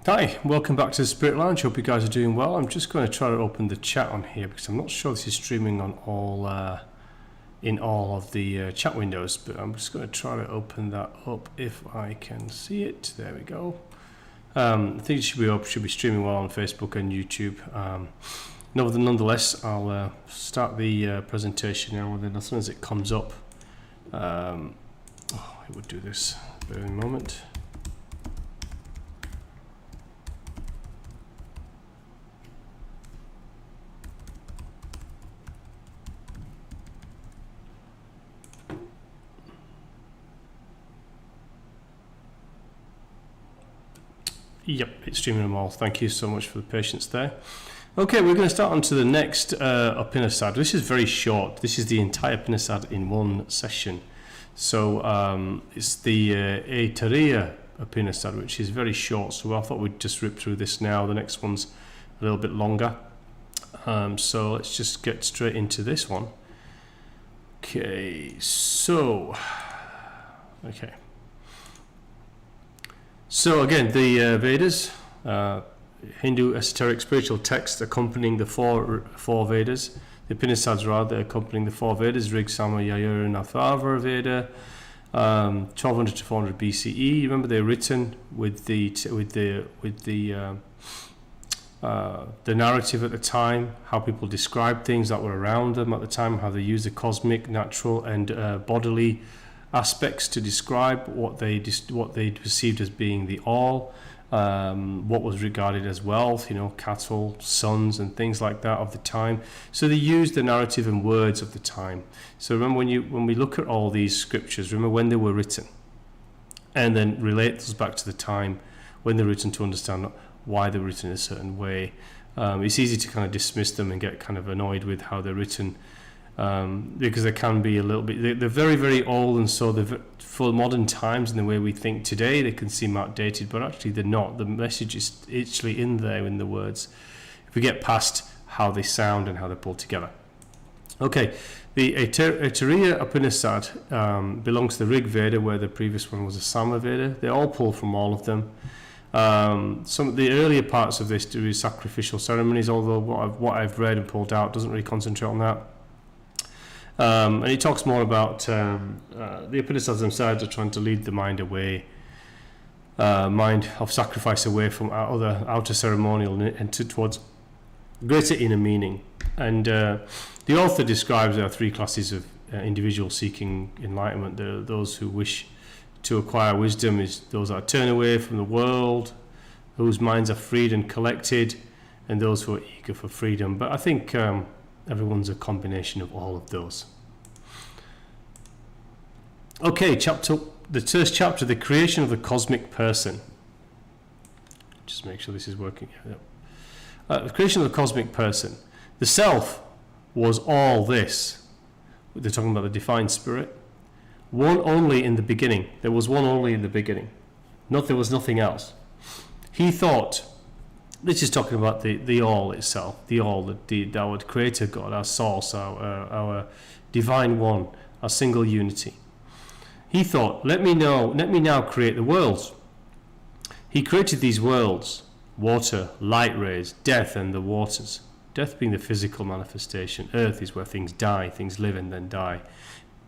Hi, welcome back to the Spirit Lounge. Hope you guys are doing well. I'm just going to try to open the chat on here because I'm not sure this is streaming on all in all of the chat windows, but I'm just going to try to open that up if I can see it. There we go. I think it should be up, should be streaming well on Facebook and YouTube. Nonetheless, I'll start the presentation now, and then as soon as it comes up, it would do this. Bear with me a moment. Yep, it's streaming them all. Thank you so much for the patience there. Okay, we're going to start on to the next Upanisad. This is very short. This is the entire Upanisad in one session. So it's the Aitareya Upanisad, which is very short. So I thought we'd just rip through this now. The next one's a little bit longer. So let's just get straight into this one. Okay, so... Okay. So again, the Vedas, Hindu esoteric spiritual text accompanying the four Vedas, the Upanisads rather accompanying the four Vedas, Rig, Sama, Yajur, and Atharva Veda, 1200 to 400 B.C.E. Remember, they're written with the narrative at the time, how people described things that were around them at the time, how they used the cosmic, natural, and bodily aspects to describe what they perceived as being the all, what was regarded as wealth, cattle, sons, and things like that of the time. So they used the narrative and words of the time. So remember, when we look at all these scriptures, remember when they were written, and then relate those back to the time when they're written to understand why they're written in a certain way. It's easy to kind of dismiss them and get kind of annoyed with how they're written. Because they can be a little bit, they're very, very old, and so they're for modern times in the way we think today, they can seem outdated, but actually they're not. The message is actually in there in the words, if we get past how they sound and how they're pulled together. Okay, the Aitareya Upanishad belongs to the Rig Veda, where the previous one was a Sama Veda. They all pull from all of them. Some of the earlier parts of this do is sacrificial ceremonies, although what I've read and pulled out doesn't really concentrate on that. And it talks more about the Upanisads themselves are trying to lead the mind away, mind of sacrifice away from other outer ceremonial and towards greater inner meaning. And the author describes there are three classes of individuals seeking enlightenment. There are those who wish to acquire wisdom, is those that turn away from the world, whose minds are freed and collected, and those who are eager for freedom. But I think everyone's a combination of all of those. Okay, the first chapter, the creation of the cosmic person. Just make sure this is working. The creation of the cosmic person. The self was all this. They're talking about the divine spirit. One only in the beginning. There was one only in the beginning. There was nothing else. He thought. This is talking about the all itself, the all, our creator God, our source, our divine one, our single unity. He thought, let me now create the worlds. He created these worlds, water, light rays, death, and the waters. Death being the physical manifestation. Earth is where things die, things live and then die.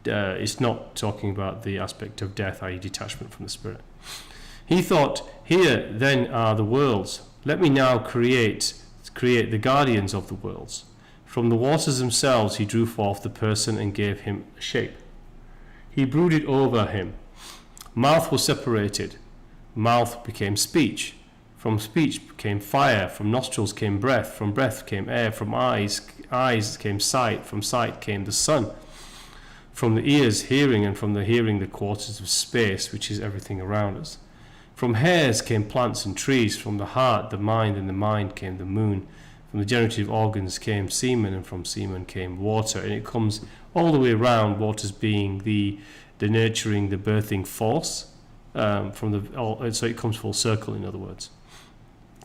It's not talking about the aspect of death, i.e. detachment from the spirit. He thought, here then are the worlds. Let me now create the guardians of the worlds. From the waters themselves he drew forth the person and gave him a shape. He brooded over him. Mouth was separated. Mouth became speech. From speech came fire. From nostrils came breath. From breath came air. From eyes came sight. From sight came the sun. From the ears hearing, and from the hearing the quarters of space, which is everything around us. From hairs came plants and trees. From the heart, the mind, and the mind came the moon. From the generative organs came semen, and from semen came water. And it comes all the way around, waters being the nurturing, the birthing force. So it comes full circle, in other words.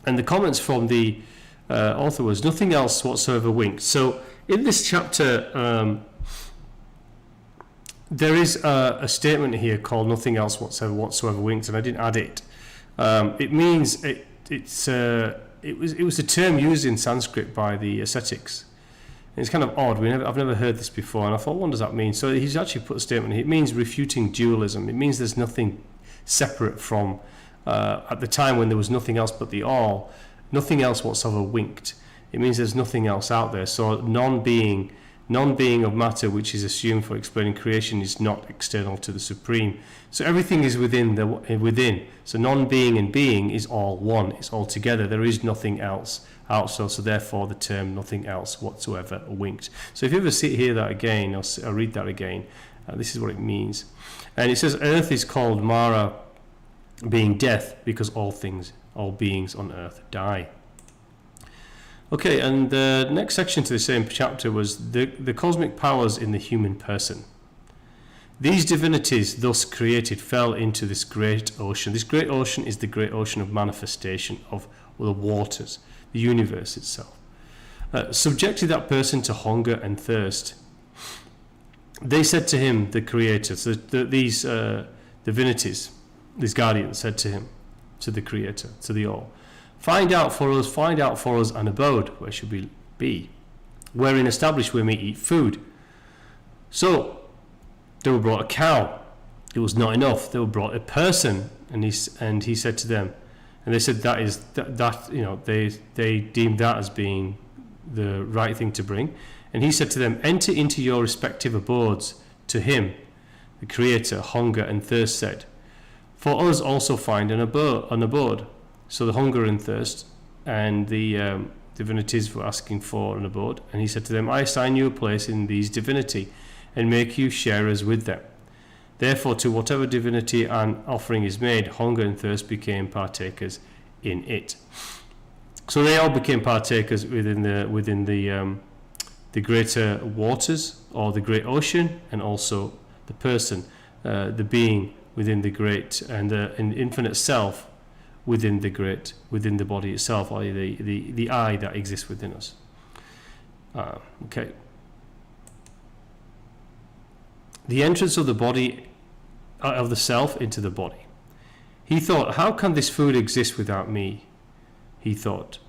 And the comments from the author was, nothing else whatsoever winked. So in this chapter, there is a statement here called nothing else whatsoever winked, and I didn't add it. It means was a term used in Sanskrit by the ascetics. And it's kind of odd. I've never heard this before, and I thought, what does that mean? So he's actually put a statement. It means refuting dualism. It means there's nothing separate from at the time when there was nothing else but the all, nothing else whatsoever winked. It means there's nothing else out there. So non-being of matter, which is assumed for explaining creation, is not external to the supreme. So everything is within. So non-being and being is all one. It's all together. There is nothing else outside. So therefore, the term "nothing else whatsoever" winked. So if you ever hear that again, or read that again, this is what it means. And it says, "Earth is called Mara, being death, because all beings on earth die." Okay, and the next section to the same chapter was the cosmic powers in the human person. These divinities thus created fell into this great ocean. This great ocean is the great ocean of manifestation of the waters, the universe itself. Subjected that person to hunger and thirst. They said to him, the creator, so these divinities, these guardians said to him, to the creator, to the all, find out for us an abode, where should we be, wherein established we may eat food. So they were brought a cow. It was not enough. They were brought a person, and he said to them, and they said they deemed that as being the right thing to bring. And he said to them, enter into your respective abodes. To him, the creator, hunger and thirst said, for us also find an abode. So the hunger and thirst and the divinities were asking for an abode. And he said to them, I assign you a place in these divinity and make you sharers with them. Therefore, to whatever divinity an offering is made, hunger and thirst became partakers in it. So they all became partakers within the greater waters, or the great ocean, and also the person, the being within the great, and an infinite self within the body itself, or the I that exists within us. Okay. The entrance of the body, of the self into the body. He thought, how can this food exist without me? He thought,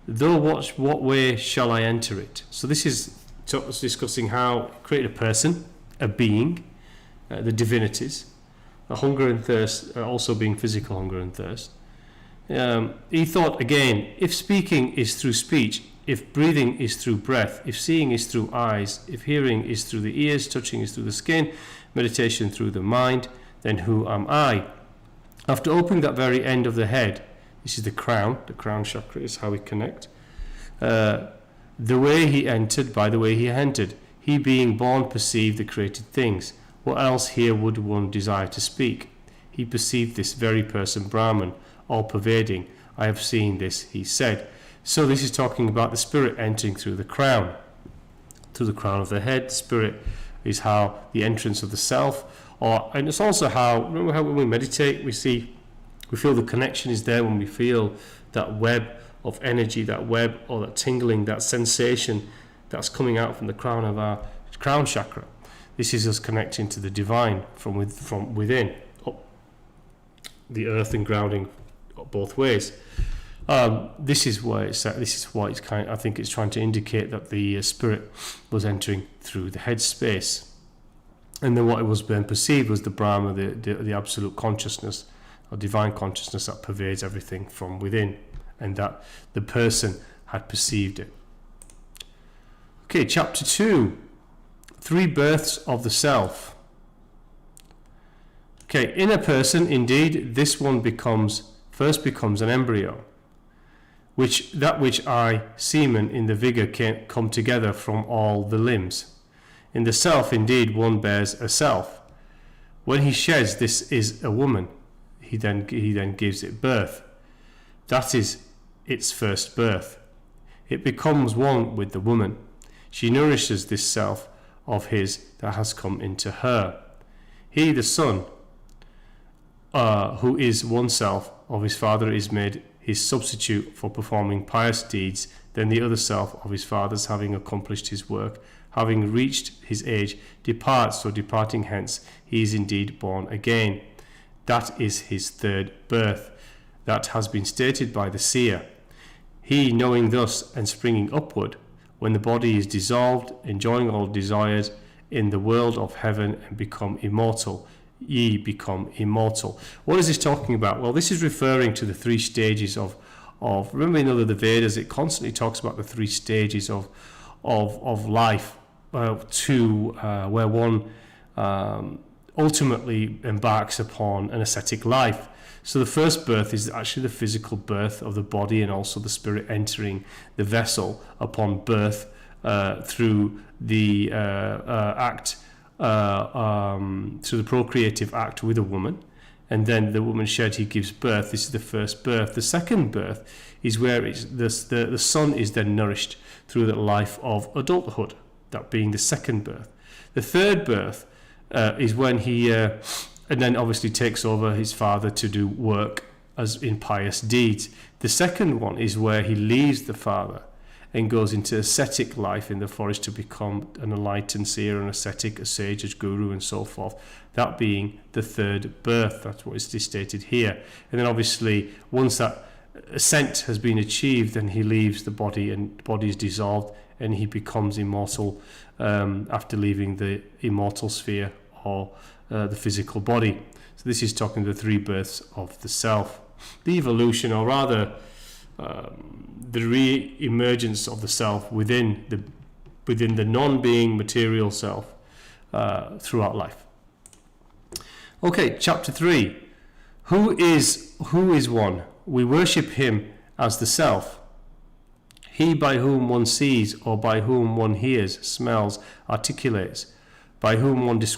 though what way shall I enter it? So this is discussing how create a person, a being, the divinities, the hunger and thirst, also being physical hunger and thirst. He thought again, if speaking is through speech, if breathing is through breath, if seeing is through eyes, if hearing is through the ears, touching is through the skin, meditation through the mind, then who am I? After opening that very end of the head, this is the crown chakra is how we connect. The way he entered, by the way he entered, he being born perceived the created things. What else here would one desire to speak? He perceived this very person, Brahman, all-pervading. I have seen this, he said. So this is talking about the spirit entering through the crown of the head. The spirit is how the entrance of the self, and it's also how, remember how when we meditate, we feel the connection is there when we feel that web of energy, that web or that tingling, that sensation that's coming out from the crown of our crown chakra. This is us connecting to the divine from within, the earth and grounding both ways. This is why it's kind of, I think it's trying to indicate that the spirit was entering through the head space, and then what it was being perceived was the Brahma, the absolute consciousness or divine consciousness that pervades everything from within, and that the person had perceived it. Okay, chapter 2, 3 births of the self. Okay, in a person, indeed, this one first becomes an embryo, which I, semen, in the vigor come together from all the limbs. In the self, indeed, one bears a self. When he sheds, this is a woman. He then gives it birth. That is its first birth. It becomes one with the woman. She nourishes this self of his that has come into her. He, the son, who is one self of his father, is made his substitute for performing pious deeds. Then the other self of his father's, having accomplished his work, having reached his age, departs, so departing hence, he is indeed born again. That is his third birth. that has been stated by the seer. He, knowing thus and springing upward, when the body is dissolved, enjoying all desires in the world of heaven and become immortal, ye become immortal. What is this talking about? Well, this is referring to the three stages of remember in the Vedas, it constantly talks about the three stages of life where one ultimately embarks upon an ascetic life. So the first birth is actually the physical birth of the body, and also the spirit entering the vessel upon birth through the act, through the procreative act with a woman. And then the woman shed, he gives birth. This is the first birth. The second birth is where the son is then nourished through the life of adulthood, that being the second birth. The third birth is when he and then obviously takes over his father to do work as in pious deeds. The second one is where he leaves the father and goes into ascetic life in the forest to become an enlightened seer, an ascetic, a sage, a guru, and so forth. That being the third birth. That's what is stated here. And then obviously once that ascent has been achieved, then he leaves the body, and the body is dissolved, and he becomes immortal after leaving the immortal sphere, or the physical body. So this is talking the three births of the self. The evolution, or rather the re-emergence of the self within the non-being material self throughout life. Okay, chapter 3. Who is one? We worship him as the self. He by whom one sees, or by whom one hears, smells, articulates, by whom one describes